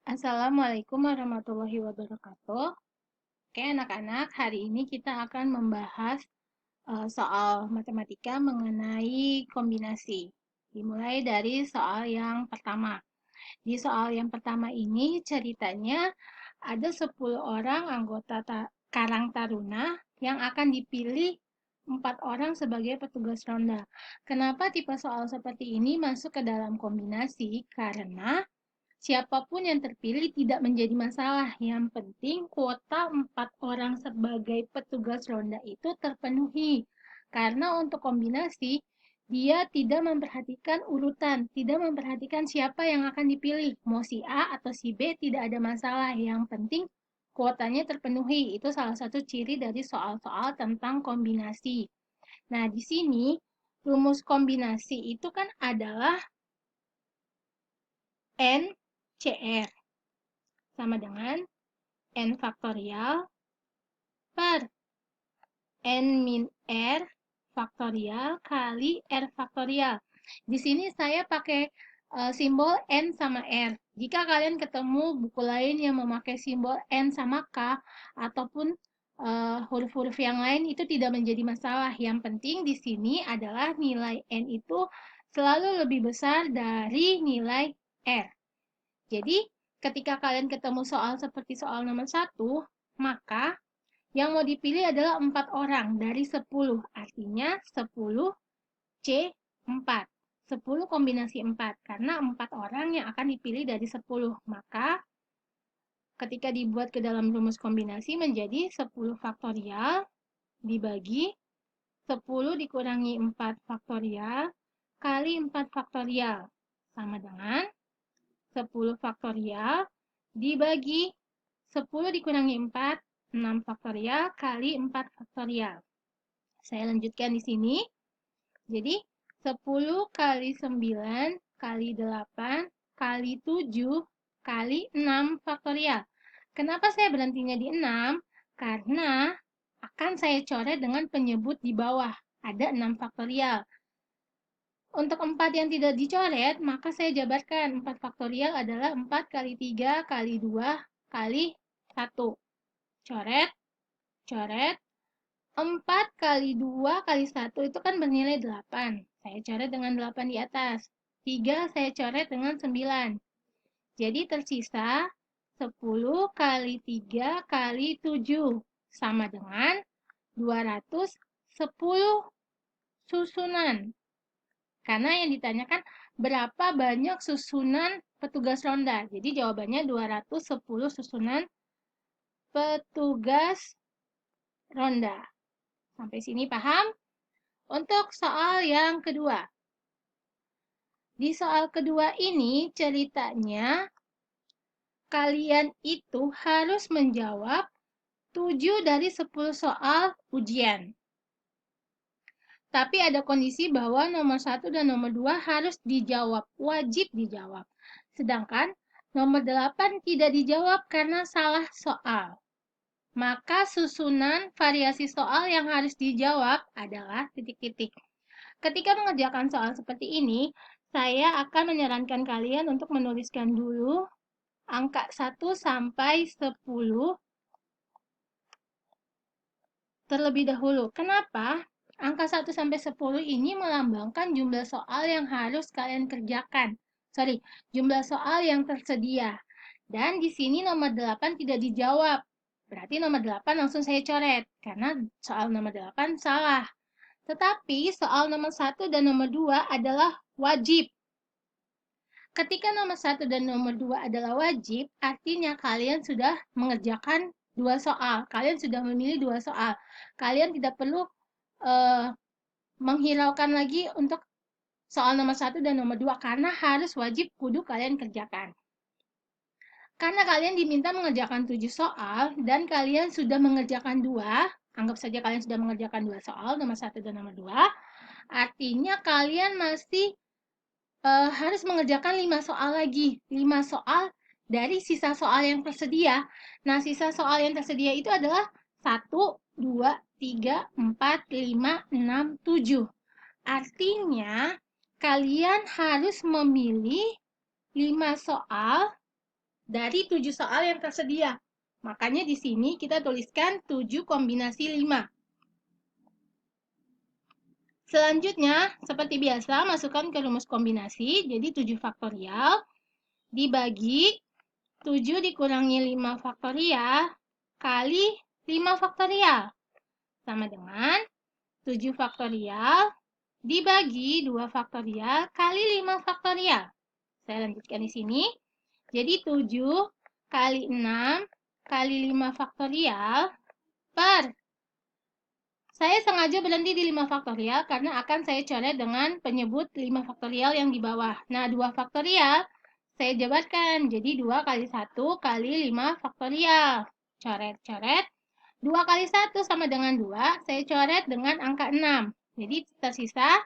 Assalamualaikum warahmatullahi wabarakatuh. Oke, anak-anak, hari ini kita akan membahas soal matematika mengenai kombinasi. Dimulai dari soal yang pertama. Di soal yang pertama ini ceritanya ada 10 orang anggota Karang Taruna yang akan dipilih 4 orang sebagai petugas ronda. Kenapa tipe soal seperti ini masuk ke dalam kombinasi? Karena siapapun yang terpilih tidak menjadi masalah. Yang penting kuota 4 orang sebagai petugas ronda itu terpenuhi. Karena untuk kombinasi, dia tidak memperhatikan urutan, tidak memperhatikan siapa yang akan dipilih. Mau si A atau si B tidak ada masalah. Yang penting kuotanya terpenuhi. Itu salah satu ciri dari soal-soal tentang kombinasi. Nah, di sini rumus kombinasi itu kan adalah NCR sama dengan N faktorial per N min R faktorial kali R faktorial. Di sini saya pakai simbol N sama R. Jika kalian ketemu buku lain yang memakai simbol N sama K ataupun huruf-huruf yang lain itu tidak menjadi masalah. Yang penting di sini adalah nilai N itu selalu lebih besar dari nilai R. Jadi, ketika kalian ketemu soal seperti soal nomor 1, maka yang mau dipilih adalah 4 orang dari 10. Artinya 10 C 4. 10 kombinasi 4. Karena 4 orang yang akan dipilih dari 10. Maka ketika dibuat ke dalam rumus kombinasi menjadi 10 faktorial dibagi 10 dikurangi 4 faktorial kali 4 faktorial. Sama dengan 10 faktorial dibagi 10 dikurangi 4, 6 faktorial kali 4 faktorial. Saya lanjutkan di sini. Jadi, 10 kali 9 kali 8 kali 7 kali 6 faktorial. Kenapa saya berhentinya di 6? Karena akan saya coret dengan penyebut di bawah. Ada 6 faktorial. Untuk 4 yang tidak dicoret, maka saya jabarkan 4 faktorial adalah 4 kali 3 kali 2 kali 1. Coret, coret. 4 kali 2 kali 1 itu kan bernilai 8. Saya coret dengan 8 di atas. 3 saya coret dengan 9. Jadi tersisa 10 kali 3 kali 7. Sama dengan 210 susunan. Karena yang ditanyakan berapa banyak susunan petugas ronda. Jadi jawabannya 210 susunan petugas ronda. Sampai sini paham? Untuk soal yang kedua. Di soal kedua ini ceritanya kalian itu harus menjawab 7 dari 10 soal ujian. Tapi ada kondisi bahwa nomor 1 dan nomor 2 harus dijawab, wajib dijawab. Sedangkan nomor 8 tidak dijawab karena salah soal. Maka susunan variasi soal yang harus dijawab adalah titik-titik. Ketika mengerjakan soal seperti ini, saya akan menyarankan kalian untuk menuliskan dulu angka 1 sampai 10 terlebih dahulu. Kenapa? Angka 1 sampai 10 ini melambangkan jumlah soal yang harus kalian kerjakan. Jumlah soal yang tersedia. Dan di sini nomor 8 tidak dijawab. Berarti nomor 8 langsung saya coret, karena soal nomor 8 salah. Tetapi soal nomor 1 dan nomor 2 adalah wajib. Ketika nomor 1 dan nomor 2 adalah wajib, artinya kalian sudah mengerjakan 2 soal. Kalian sudah memilih 2 soal. Kalian tidak perlu menghiraukan lagi untuk soal nomor 1 dan nomor 2 karena harus wajib kudu kalian kerjakan. Karena kalian diminta mengerjakan 7 soal dan kalian sudah mengerjakan 2, anggap saja kalian sudah mengerjakan 2 soal, nomor 1 dan nomor 2, artinya kalian masih harus mengerjakan 5 soal lagi. 5 soal dari sisa soal yang tersedia. Nah, sisa soal yang tersedia itu adalah 1, 2, 3, 4, 5, 6, 7. Artinya, kalian harus memilih 5 soal dari 7 soal yang tersedia. Makanya di sini kita tuliskan 7 kombinasi 5. Selanjutnya, seperti biasa, masukkan ke rumus kombinasi. Jadi 7 faktorial dibagi 7 dikurangi 5 faktorial kali 5 faktorial. Sama dengan 7 faktorial dibagi 2 faktorial kali 5 faktorial. Saya lanjutkan di sini. Jadi 7 kali 6 kali 5 faktorial per. Saya sengaja berhenti di 5 faktorial karena akan saya coret dengan penyebut 5 faktorial yang di bawah. Nah, 2 faktorial saya jabarkan. Jadi 2 kali 1 kali 5 faktorial. Coret-coret. 2 kali 1 sama dengan 2. Saya coret dengan angka 6. Jadi tersisa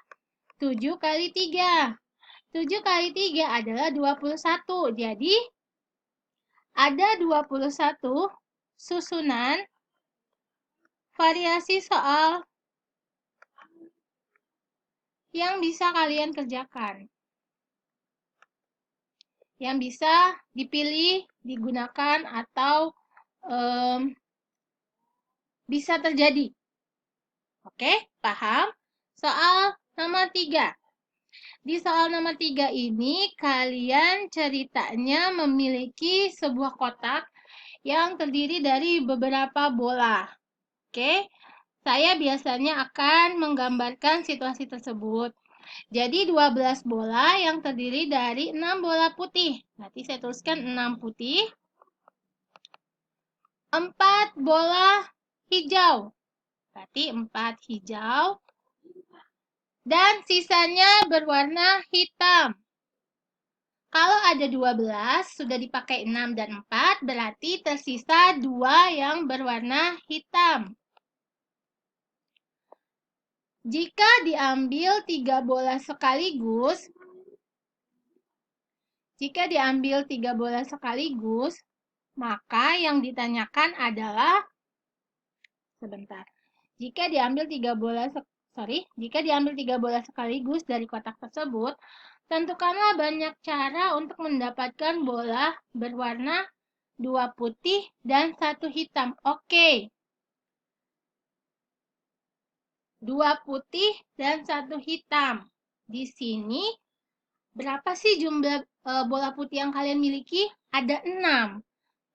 7 kali 3. 7 kali 3 adalah 21. Jadi ada 21 susunan variasi soal yang bisa kalian kerjakan. Yang bisa dipilih, digunakan, atau bisa terjadi. Oke, paham? Soal nomor 3. Di soal nomor 3 ini, kalian ceritanya memiliki sebuah kotak yang terdiri dari beberapa bola. Oke, saya biasanya akan menggambarkan situasi tersebut. Jadi 12 bola yang terdiri dari 6 bola putih. Nanti saya tuliskan 6 putih. 4 bola hijau. Berarti 4 hijau. Dan sisanya berwarna hitam. Kalau ada 12, sudah dipakai 6 dan 4, berarti tersisa 2 yang berwarna hitam. Jika diambil 3 bola sekaligus, maka yang ditanyakan adalah Jika diambil 3 bola sekaligus dari kotak tersebut, tentukanlah banyak cara untuk mendapatkan bola berwarna 2 putih dan 1 hitam. Oke. 2 putih dan 1 hitam. Di sini berapa sih jumlah bola putih yang kalian miliki? Ada 6.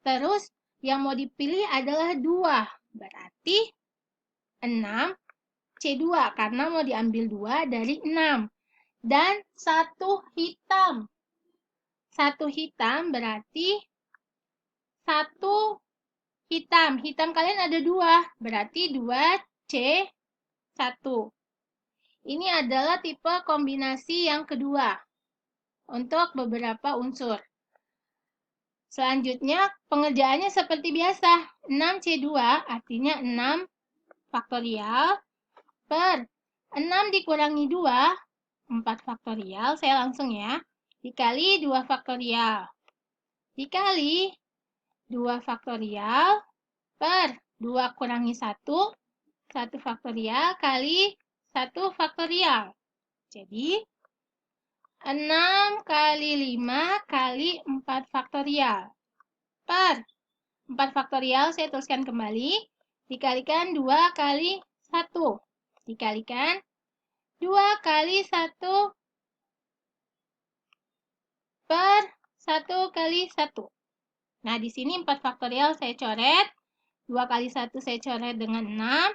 Terus yang mau dipilih adalah 2. Berarti 6 C2 karena mau diambil 2 dari 6. Dan 1 hitam. 1 hitam berarti 1 hitam. Hitam kalian ada 2. Berarti 2C1. Ini adalah tipe kombinasi yang kedua untuk beberapa unsur. Selanjutnya, pengerjaannya seperti biasa. 6C2 artinya 6 faktorial per 6 dikurangi 2, 4 faktorial. Saya langsung ya. Dikali 2 faktorial. Dikali 2 faktorial per 2 kurangi 1, 1 faktorial kali 1 faktorial. Jadi, 6 kali 5 kali 4 faktorial. Per 4 faktorial saya tuliskan kembali. Dikalikan 2 kali 1. Dikalikan 2 kali 1 per 1 kali 1. Nah, di sini 4 faktorial saya coret. 2 kali 1 saya coret dengan 6.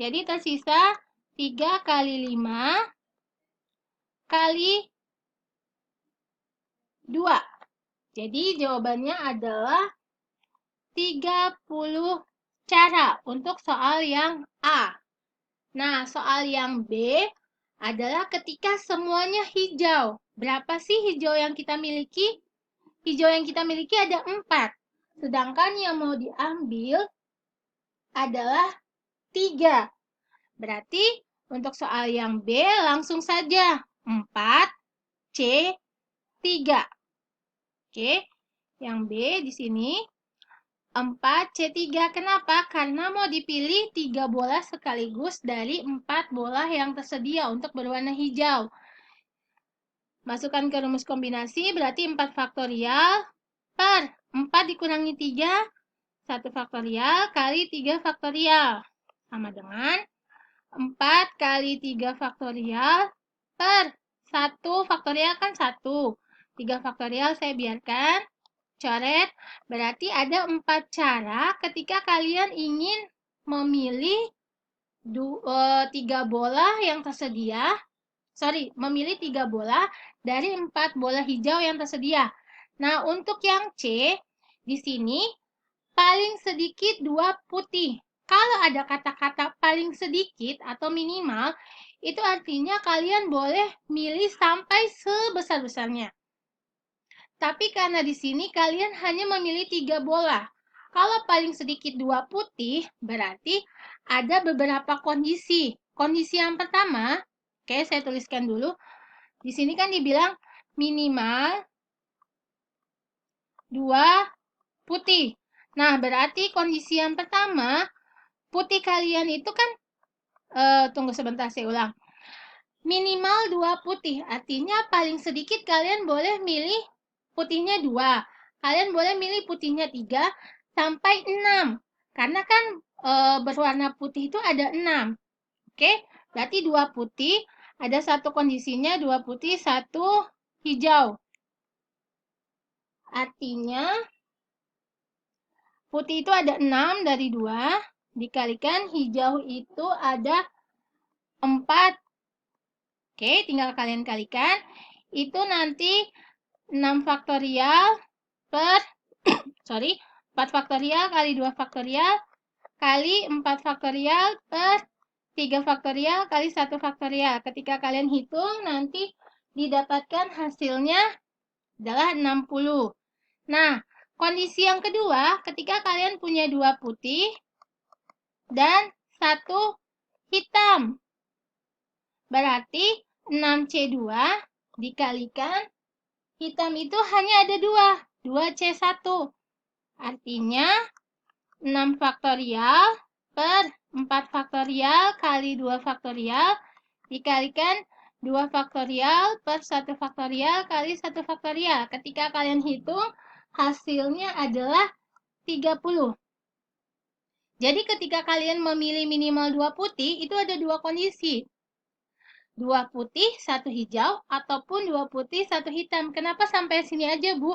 Jadi tersisa 3 kali 5 kali 2. Jadi jawabannya adalah 30 cara untuk soal yang A. Nah, soal yang B adalah ketika semuanya hijau. Berapa sih hijau yang kita miliki? Hijau yang kita miliki ada 4. Sedangkan yang mau diambil adalah 3. Berarti untuk soal yang B langsung saja 4C3. Oke, yang B di sini 4C3. Kenapa? Karena mau dipilih 3 bola sekaligus dari 4 bola yang tersedia untuk berwarna hijau. Masukkan ke rumus kombinasi berarti 4 faktorial per 4 dikurangi 3, 1 faktorial kali 3 faktorial. Sama dengan 4 kali 3 faktorial per 1 faktorial kan 1. 3 faktorial saya biarkan, coret. Berarti ada 4 cara ketika kalian ingin memilih 3 bola yang tersedia. Memilih 3 bola dari 4 bola hijau yang tersedia. Nah, untuk yang C, di sini paling sedikit 2 putih. Kalau ada kata-kata paling sedikit atau minimal, itu artinya kalian boleh milih sampai sebesar-besarnya. Tapi karena di sini kalian hanya memilih 3 bola. Kalau paling sedikit 2 putih, berarti ada beberapa kondisi. Kondisi yang pertama, oke, saya tuliskan dulu. Di sini kan dibilang minimal 2 putih. Nah, berarti kondisi yang pertama, putih kalian itu kan, tunggu sebentar saya ulang. Minimal 2 putih, artinya paling sedikit kalian boleh milih putihnya 2. Kalian boleh milih putihnya 3 sampai 6. Karena kan berwarna putih itu ada 6. Oke, berarti 2 putih, ada satu kondisinya 2 putih, 1 hijau. Artinya putih itu ada 6 dari 2, dikalikan hijau itu ada 4. Oke, tinggal kalian kalikan. Itu nanti 6 faktorial per, 4 faktorial kali 2 faktorial kali 4 faktorial per 3 faktorial kali 1 faktorial. Ketika kalian hitung, nanti didapatkan hasilnya adalah 60. Nah, kondisi yang kedua, ketika kalian punya 2 putih dan 1 hitam. Berarti 6C2 dikalikan hitam itu hanya ada 2, 2C1. Artinya 6 faktorial per 4 faktorial kali 2 faktorial dikalikan 2 faktorial per 1 faktorial kali 1 faktorial. Ketika kalian hitung, hasilnya adalah 30. Jadi ketika kalian memilih minimal 2 putih, itu ada 2 kondisi. 2 putih, 1 hijau, ataupun 2 putih, 1 hitam. Kenapa sampai sini aja, Bu?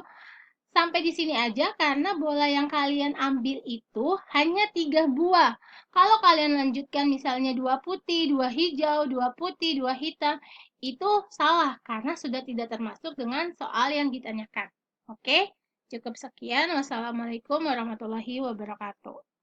Sampai di sini aja karena bola yang kalian ambil itu hanya 3 buah. Kalau kalian lanjutkan misalnya 2 putih, 2 hijau, 2 putih, 2 hitam, itu salah karena sudah tidak termasuk dengan soal yang ditanyakan. Oke, cukup sekian. Wassalamualaikum warahmatullahi wabarakatuh.